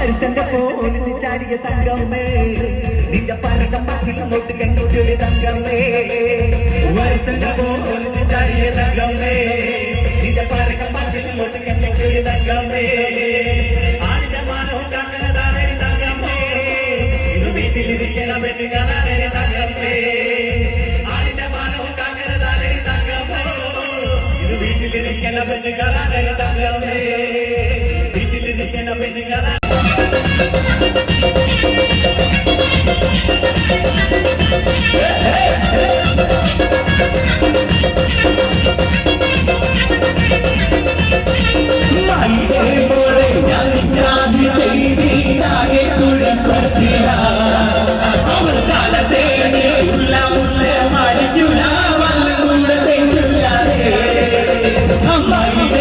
വരുത്തന്റെ പോണിച്ച് ചാടിയ തങ്കമ്മേ നിന്റെ പരകം പച്ചിങ്ങോട്ട് കണ്ടൊരു തങ്കമ്മേ വരുത്തന്റെ പോണിച്ച് ചാടിയ തങ്കമ്മേ നിന്റെ പരകം പച്ചിങ്ങോട്ട് കണ്ടൊരു തങ്കമ്മേ ആടിന്റെ മാനവും കാക്കണതാണ് തങ്കമ്മേ ഇത് വീട്ടിലിരിക്കണ പെണ്ണുകളാണ് തങ്കമ്മേ ആടിന്റെ മാനവും കാക്കണതാണ് തങ്കമ്മേ ഇത് വീട്ടിലിരിക്കണ പെണ്ണുകളാണ് തങ്കമ്മേ വീട്ടിലിരിക്കണ പെണ്ണുകളാണ് അമ്മയുടെ